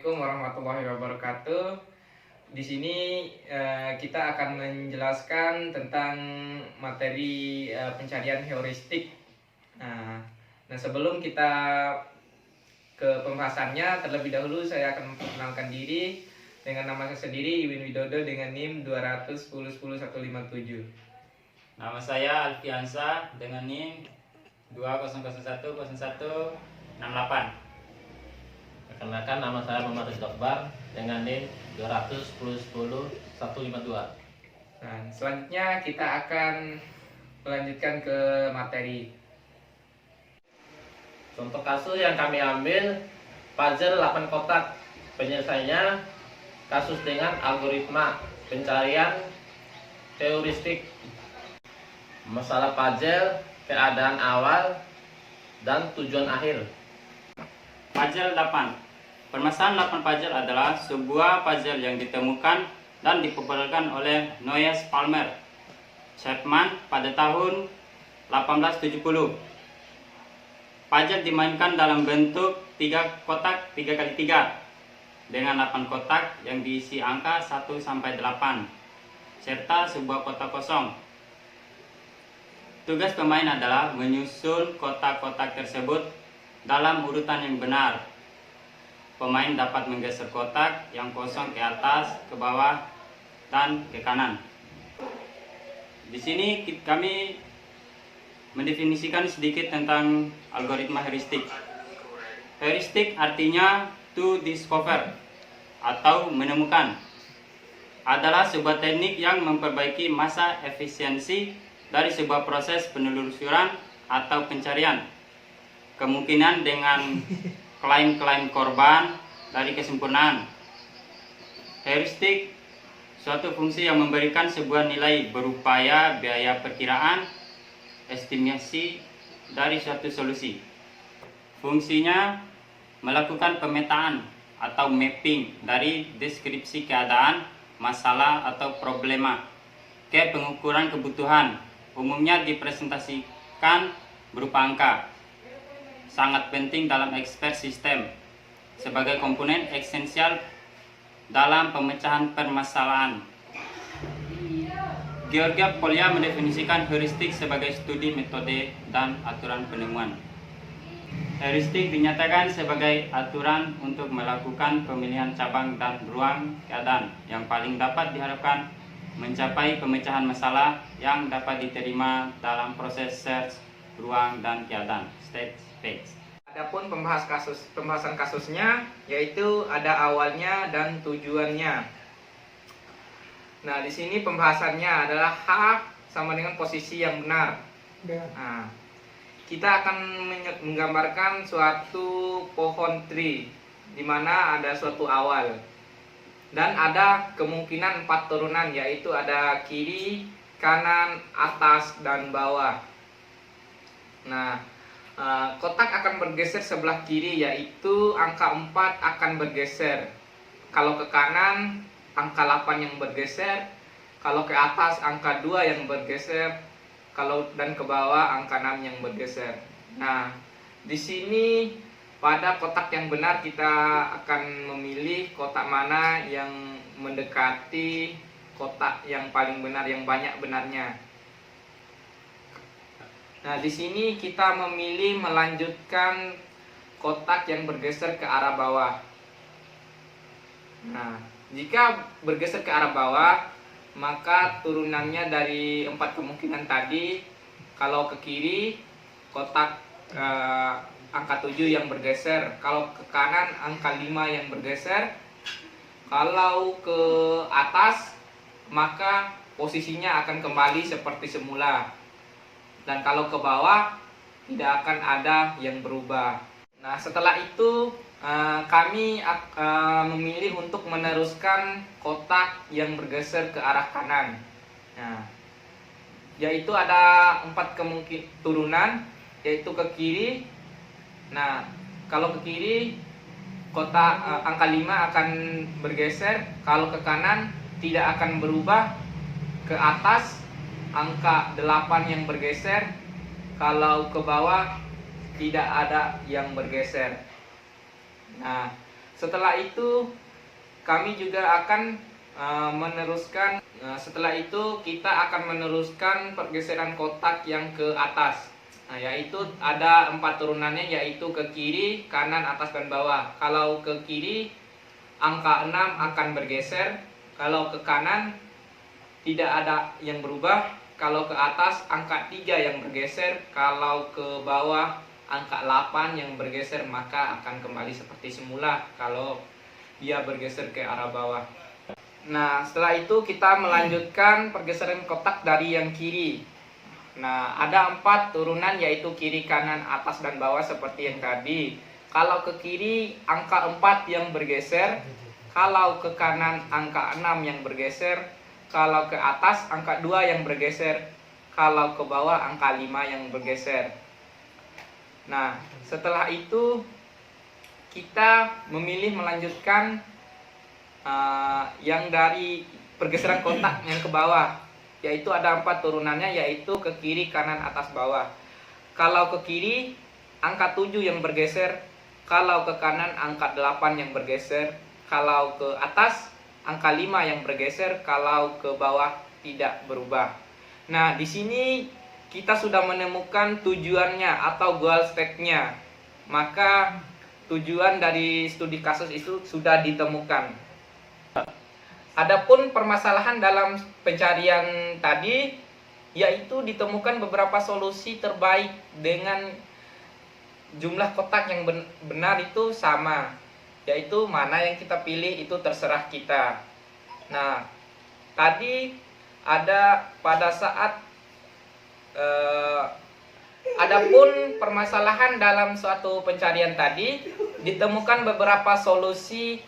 Assalamualaikum warahmatullahi wabarakatuh. Di sini kita akan menjelaskan tentang materi pencarian heuristik. Nah, sebelum kita ke pembahasannya, terlebih dahulu saya akan memperkenalkan diri dengan nama saya sendiri, Iwin Widodo dengan NIM 210101157. Nama saya Alfiansa dengan NIM 20010168. Perkenalkan, nama saya Muhammad Rizky Akbar dengan NIM 20010105152. Nah, selanjutnya kita akan melanjutkan ke materi. Contoh kasus yang kami ambil, puzzle 8 kotak. Penyelesaiannya kasus dengan algoritma pencarian heuristik. Masalah puzzle, keadaan awal, dan tujuan akhir. Puzzle 8. Permasalahan 8 puzzle adalah sebuah puzzle yang ditemukan dan dipopulerkan oleh Noyes Palmer Chapman pada tahun 1870. Puzzle dimainkan dalam bentuk 3 kotak 3x3 dengan 8 kotak yang diisi angka 1 sampai 8 serta sebuah kotak kosong. Tugas pemain adalah menyusun kotak-kotak tersebut dalam urutan yang benar. Pemain dapat menggeser kotak yang kosong ke atas, ke bawah, dan ke kanan. Di sini kami mendefinisikan sedikit tentang algoritma heuristik. Heuristik artinya to discover atau menemukan. Adalah sebuah teknik yang memperbaiki masa efisiensi dari sebuah proses penelusuran atau pencarian. Kemungkinan dengan klaim-klaim korban dari kesempurnaan. Heuristik suatu fungsi yang memberikan sebuah nilai berupaya biaya perkiraan estimasi dari suatu solusi. Fungsinya melakukan pemetaan atau mapping dari deskripsi keadaan, masalah atau problema ke pengukuran kebutuhan. Umumnya dipresentasikan berupa angka. Sangat penting dalam expert system sebagai komponen esensial dalam pemecahan permasalahan. Georgia Polya mendefinisikan heuristik sebagai studi metode dan aturan penemuan. Heuristik dinyatakan sebagai aturan untuk melakukan pemilihan cabang dan ruang keadaan yang paling dapat diharapkan mencapai pemecahan masalah yang dapat diterima dalam proses search ruang dan keadaan state space. Adapun pembahasan kasusnya yaitu ada awalnya dan tujuannya. Nah, di sini pembahasannya adalah H sama dengan posisi yang benar. Nah, kita akan menggambarkan suatu pohon tree di mana ada suatu awal dan ada kemungkinan 4 turunan, yaitu ada kiri, kanan, atas, dan bawah. Nah, kotak akan bergeser sebelah kiri, yaitu angka 4 akan bergeser. Kalau ke kanan, angka 8 yang bergeser. Kalau ke atas, angka 2 yang bergeser. Dan ke bawah, angka 6 yang bergeser. Nah, di sini pada kotak yang benar kita akan memilih kotak mana yang mendekati kotak yang paling benar, yang banyak benarnya. Nah, di sini kita memilih melanjutkan kotak yang bergeser ke arah bawah. Nah, jika bergeser ke arah bawah, maka turunannya dari 4 kemungkinan tadi, kalau ke kiri, kotak angka 7 yang bergeser, kalau ke kanan, angka 5 yang bergeser, kalau ke atas, maka posisinya akan kembali seperti semula. Dan kalau ke bawah tidak akan ada yang berubah. Nah, setelah itu kami memilih untuk meneruskan kotak yang bergeser ke arah kanan. Nah, yaitu ada 4 kemungkinan turunan, yaitu ke kiri. Nah, kalau ke kiri kotak angka 5 akan bergeser, kalau ke kanan tidak akan berubah, ke atas angka 8 yang bergeser, kalau ke bawah tidak ada yang bergeser. Nah, Setelah itu kami juga akan meneruskan. Setelah itu kita akan meneruskan pergeseran kotak yang ke atas. Nah, yaitu ada 4 turunannya, yaitu ke kiri, kanan, atas, dan bawah. Kalau ke kiri angka 6 akan bergeser, kalau ke kanan tidak ada yang berubah, kalau ke atas angka 3 yang bergeser, kalau ke bawah angka 8 yang bergeser, maka akan kembali seperti semula kalau dia bergeser ke arah bawah. Nah, setelah itu kita melanjutkan pergeseran kotak dari yang kiri. Nah, ada 4 turunan, yaitu kiri, kanan, atas, dan bawah seperti yang tadi. Kalau ke kiri angka 4 yang bergeser, kalau ke kanan angka 6 yang bergeser, kalau ke atas angka 2 yang bergeser, kalau ke bawah angka 5 yang bergeser. Nah, setelah itu kita memilih melanjutkan yang dari pergeseran kotak yang ke bawah, yaitu ada 4 turunannya, yaitu ke kiri, kanan, atas, bawah. Kalau ke kiri angka 7 yang bergeser, kalau ke kanan angka 8 yang bergeser, kalau ke atas angka 5 yang bergeser, kalau ke bawah tidak berubah. Nah, di sini kita sudah menemukan tujuannya atau goal state-nya. Maka tujuan dari studi kasus itu sudah ditemukan. Adapun permasalahan dalam pencarian tadi, yaitu ditemukan beberapa solusi terbaik dengan jumlah kotak yang benar itu sama, yaitu mana yang kita pilih itu terserah kita. Nah, tadi ada pada saat adapun permasalahan dalam suatu pencarian tadi, ditemukan beberapa solusi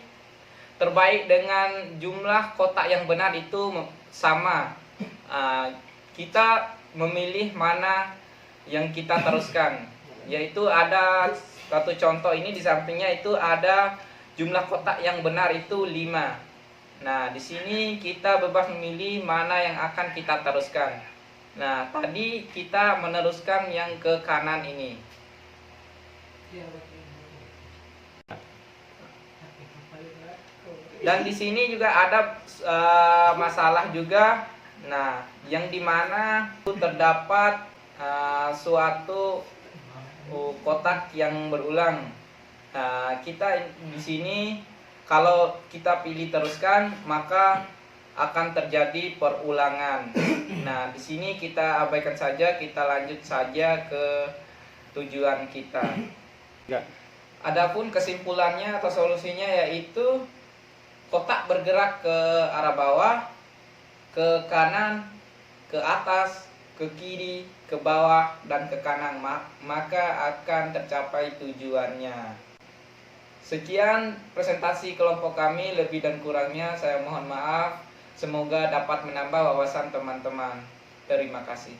terbaik dengan jumlah kotak yang benar itu sama. Kita memilih mana yang kita teruskan, yaitu ada satu contoh ini di sampingnya itu ada jumlah kotak yang benar itu 5. Nah, di sini kita bebas memilih mana yang akan kita teruskan. Nah, tadi kita meneruskan yang ke kanan ini. Dan di sini juga ada masalah juga. Nah, yang dimana terdapat suatu kotak yang berulang. Nah, kita di sini kalau kita pilih teruskan, maka akan terjadi perulangan. Nah, di sini kita abaikan saja, kita lanjut saja ke tujuan kita. Adapun kesimpulannya atau solusinya yaitu kotak bergerak ke arah bawah, ke kanan, ke atas, ke kiri, ke bawah, dan ke kanan, maka akan tercapai tujuannya. Sekian presentasi kelompok kami, lebih dan kurangnya saya mohon maaf. Semoga dapat menambah wawasan teman-teman. Terima kasih.